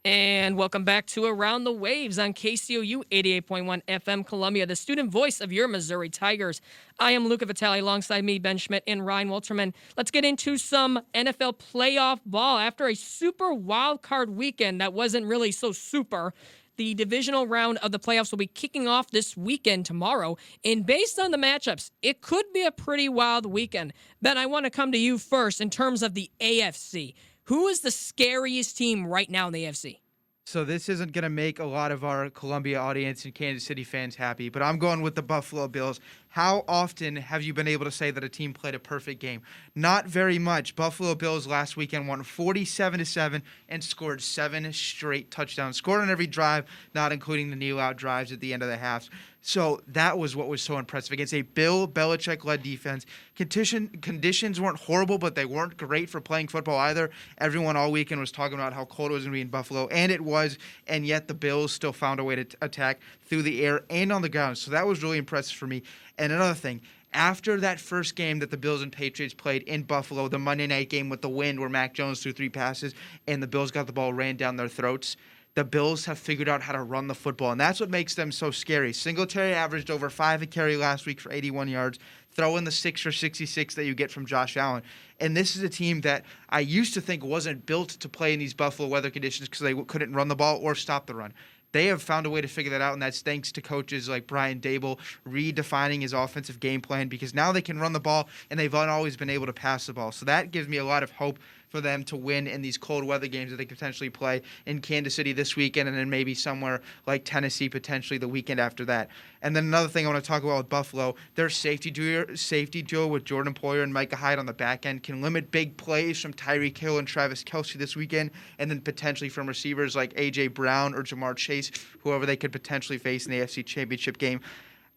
And welcome back to Around the Waves on KCOU 88.1 FM Columbia, the student voice of your Missouri Tigers. I am Luca Vitale, alongside me, Ben Schmidt and Ryan Waelterman. Let's get into some NFL playoff ball. After a super wild card weekend that wasn't really so super, the divisional round of the playoffs will be kicking off this weekend tomorrow. And based on the matchups, it could be a pretty wild weekend. Ben, I want to come to you first in terms of the AFC. Who is the scariest team right now in the AFC? So this isn't going to make a lot of our Columbia audience and Kansas City fans happy, but I'm going with the Buffalo Bills. How often have you been able to say that a team played a perfect game? Not very much. Buffalo Bills last weekend won 47-7 and scored 7 straight touchdowns. Scored on every drive, not including the kneel-out drives at the end of the half. So that was what was so impressive. Against a Bill Belichick-led defense, conditions weren't horrible, but they weren't great for playing football either. Everyone all weekend was talking about how cold it was going to be in Buffalo, and it was, and yet the Bills still found a way to attack through the air and on the ground. So that was really impressive for me. And another thing, after that first game that the Bills and Patriots played in Buffalo, the Monday night game with the wind where Mac Jones threw 3 passes and the Bills got the ball ran down their throats, the Bills have figured out how to run the football, and that's what makes them so scary. Singletary averaged over 5 a carry last week for 81 yards. Throw in the 6 for 66 that you get from Josh Allen. And this is a team that I used to think wasn't built to play in these Buffalo weather conditions because they couldn't run the ball or stop the run. They have found a way to figure that out, and that's thanks to coaches like Brian Daboll redefining his offensive game plan, because now they can run the ball, and they've not always been able to pass the ball. So that gives me a lot of hope for them to win in these cold weather games that they could potentially play in Kansas City this weekend, and then maybe somewhere like Tennessee potentially the weekend after that. And then another thing I want to talk about with Buffalo, their safety duo with Jordan Poyer and Micah Hyde on the back end can limit big plays from Tyreek Hill and Travis Kelce this weekend, and then potentially from receivers like A.J. Brown or Jamar Chase, whoever they could potentially face in the AFC Championship game.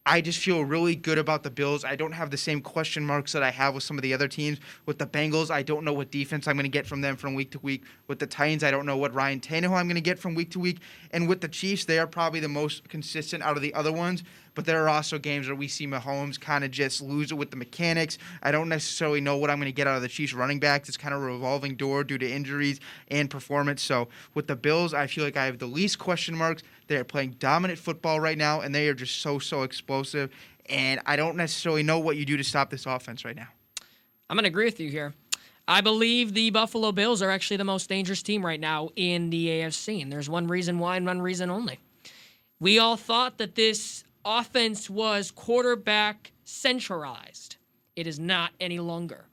I just feel really good about the Bills. I don't have the same question marks that I have with some of the other teams. With the Bengals, I don't know what defense I'm going to get from them from week to week. With the Titans, I don't know what Ryan Tannehill I'm going to get from week to week. And with the Chiefs, they are probably the most consistent out of the other ones. But there are also games where we see Mahomes kind of just lose it with the mechanics. I don't necessarily know what I'm going to get out of the Chiefs running backs. It's kind of a revolving door due to injuries and performance. So with the Bills, I feel like I have the least question marks. They are playing dominant football right now, and they are just so explosive. And I don't necessarily know what you do to stop this offense right now. I'm going to agree with you here. I believe the Buffalo Bills are actually the most dangerous team right now in the AFC, and there's one reason why and one reason only. We all thought that this offense was quarterback centralized. It is not any longer.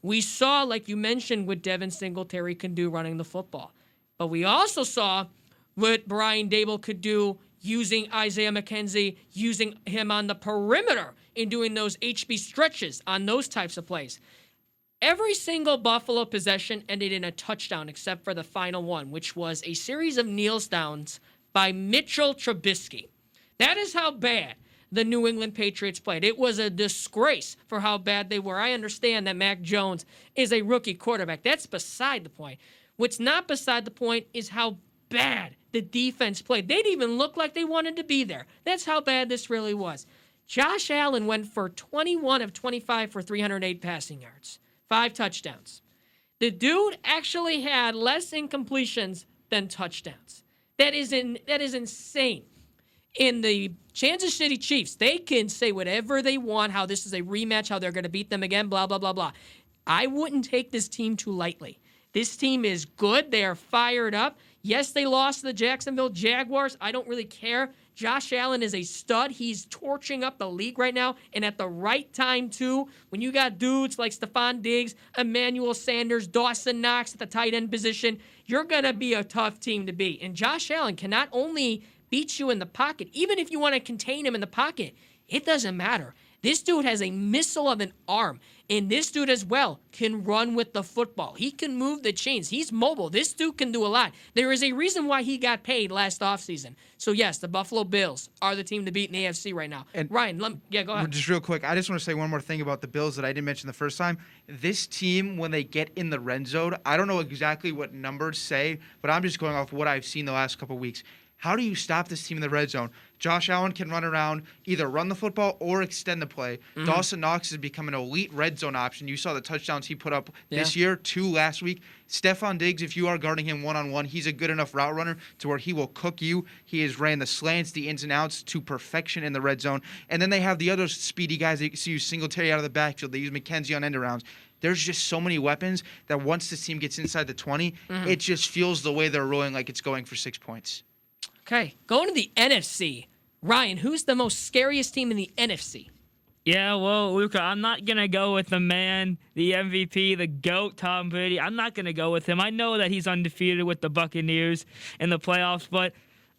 We saw, like you mentioned, what Devin Singletary can do running the football. But we also saw what Brian Daboll could do using Isaiah McKenzie, using him on the perimeter and doing those HB stretches on those types of plays. Every single Buffalo possession ended in a touchdown except for the final one, which was a series of kneels downs by Mitchell Trubisky. That is how bad the New England Patriots played. It was a disgrace for how bad they were. I understand that Mac Jones is a rookie quarterback. That's beside the point. What's not beside the point is how bad the defense played. They didn't even look like they wanted to be there. That's how bad this really was. Josh Allen went for 21 of 25 for 308 passing yards, 5 touchdowns. The dude actually had less incompletions than touchdowns. That is insane. In the Kansas City Chiefs, they can say whatever they want, how this is a rematch, how they're going to beat them again, blah, blah, blah, blah. I wouldn't take this team too lightly. This team is good. They are fired up. Yes, they lost to the Jacksonville Jaguars. I don't really care. Josh Allen is a stud. He's torching up the league right now, and at the right time, too. When you got dudes like Stephon Diggs, Emmanuel Sanders, Dawson Knox at the tight end position, you're going to be a tough team to beat. And Josh Allen can not only beat you in the pocket, even if you want to contain him in the pocket, it doesn't matter. This dude has a missile of an arm, and this dude as well can run with the football. He can move the chains. He's mobile. This dude can do a lot. There is a reason why he got paid last offseason. So, yes, the Buffalo Bills are the team to beat in the AFC right now. And Ryan, go ahead. Just real quick, I just want to say one more thing about the Bills that I didn't mention the first time. This team, when they get in the red zone, I don't know exactly what numbers say, but I'm just going off what I've seen the last couple of weeks. How do you stop this team in the red zone? Josh Allen can run around, either run the football or extend the play. Mm-hmm. Dawson Knox has become an elite red zone option. You saw the touchdowns he put up this year, 2 last week. Stephon Diggs, if you are guarding him one-on-one, he's a good enough route runner to where he will cook you. He has ran the slants, the ins and outs to perfection in the red zone. And then they have the other speedy guys that you see use Singletary out of the backfield. They use McKenzie on end arounds. There's just so many weapons that once this team gets inside the 20, it just feels the way they're rolling like it's going for 6 points. Okay, going to the NFC. Ryan, who's the most scariest team in the NFC? Yeah, well, Luca, I'm not going to go with the man, the MVP, the GOAT, Tom Brady. I'm not going to go with him. I know that he's undefeated with the Buccaneers in the playoffs, but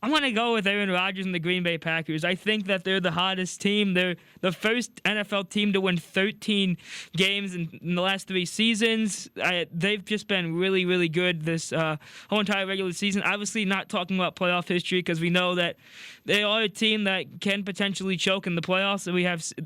I'm going to go with Aaron Rodgers and the Green Bay Packers. I think that they're the hottest team. They're the first NFL team to win 13 games in the last 3 seasons. They've just been really, really good this whole entire regular season. Obviously not talking about playoff history because we know that they are a team that can potentially choke in the playoffs, and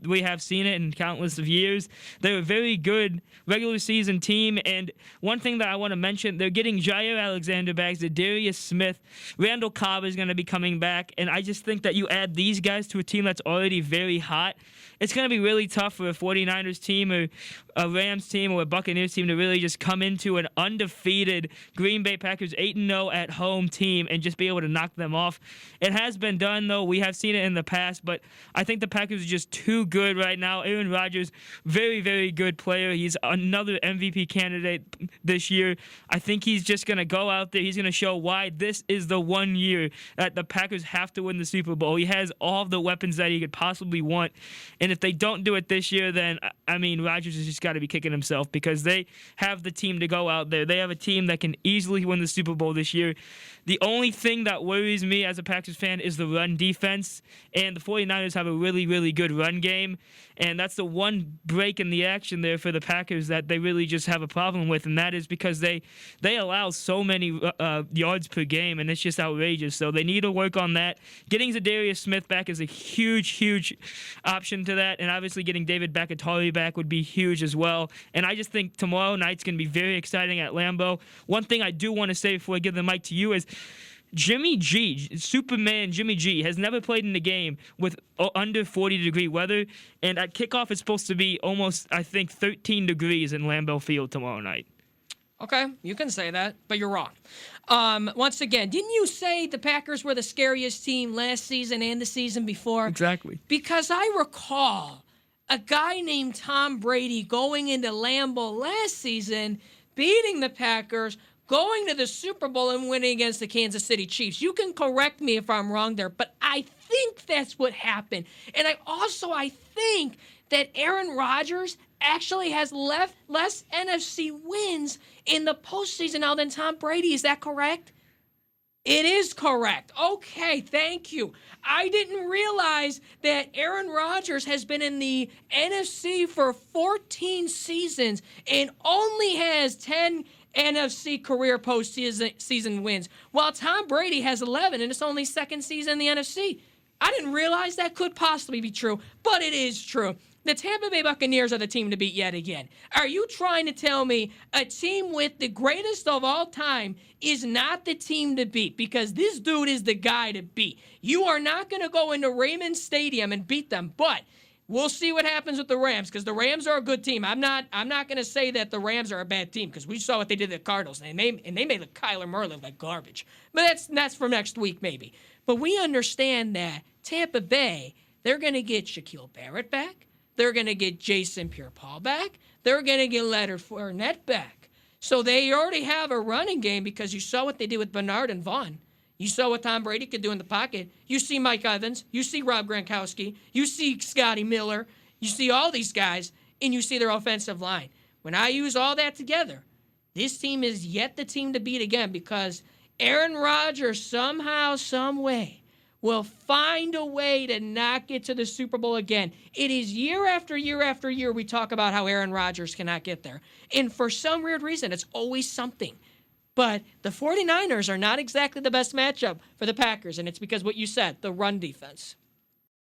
we have seen it in countless of years. They're a very good regular season team, and one thing that I want to mention, they're getting Jair Alexander back, Zadarius Smith, Randall Cobb is going to be coming back, and I just think that you add these guys to a team that's already very hot, it's going to be really tough for a 49ers team or a Rams team or a Buccaneers team to really just come into an undefeated Green Bay Packers 8-0 at home team and just be able to knock them off. It has been done, though. We have seen it in the past, but I think the Packers are just too good right now. Aaron Rodgers, very, very good player. He's another MVP candidate this year. I think he's just going to go out there. He's going to show why this is the one year that the Packers have to win the Super Bowl. He has all of the weapons that he could possibly want, and if they don't do it this year, then, I mean, Rodgers has just got to be kicking himself because they have the team to go out there. They have a team that can easily win the Super Bowl this year. The only thing that worries me as a Packers fan is the run defense, and the 49ers have a really, really good run game, and that's the one break in the action there for the Packers that they really just have a problem with, and that is because they allow so many yards per game, and it's just outrageous. So they need to work on that. Getting Zadarius Smith back is a huge, huge option to that, and obviously getting David Bakhtiari back would be huge as well. And I just think tomorrow night's going to be very exciting at Lambeau. One thing I do want to say before I give the mic to you is Jimmy G, Superman Jimmy G, has never played in a game with under 40-degree weather, and at kickoff it's supposed to be almost, I think, 13 degrees in Lambeau Field tomorrow night. Okay, you can say that, but you're wrong. Once again, didn't you say the Packers were the scariest team last season and the season before? Exactly. Because I recall a guy named Tom Brady going into Lambeau last season, beating the Packers, going to the Super Bowl and winning against the Kansas City Chiefs. You can correct me if I'm wrong there, but I think that's what happened. And I think that Aaron Rodgers actually has less NFC wins in the postseason now than Tom Brady. Is that correct? It is correct. Okay, thank you. I didn't realize that Aaron Rodgers has been in the NFC for 14 seasons and only has 10 NFC career postseason wins, while Tom Brady has 11 and it's only second season in the NFC. I didn't realize that could possibly be true, but it is true. The Tampa Bay Buccaneers are the team to beat yet again. Are you trying to tell me a team with the greatest of all time is not the team to beat? Because this dude is the guy to beat. You are not going to go into Raymond Stadium and beat them, but we'll see what happens with the Rams because the Rams are a good team. I'm not going to say that the Rams are a bad team because we saw what they did to the Cardinals, and they made Kyler Murray look like garbage. But that's for next week maybe. But we understand that Tampa Bay, they're going to get Shaquille Barrett back. They're going to get Jason Pierre-Paul back. They're going to get Leonard Fournette back. So they already have a running game because you saw what they did with Bernard and Vaughn. You saw what Tom Brady could do in the pocket. You see Mike Evans. You see Rob Gronkowski. You see Scotty Miller. You see all these guys, and you see their offensive line. When I use all that together, this team is yet the team to beat again because Aaron Rodgers somehow, some way, will find a way to not get to the Super Bowl again. It is year after year after year we talk about how Aaron Rodgers cannot get there. And for some weird reason, it's always something. But the 49ers are not exactly the best matchup for the Packers, and it's because what you said, the run defense.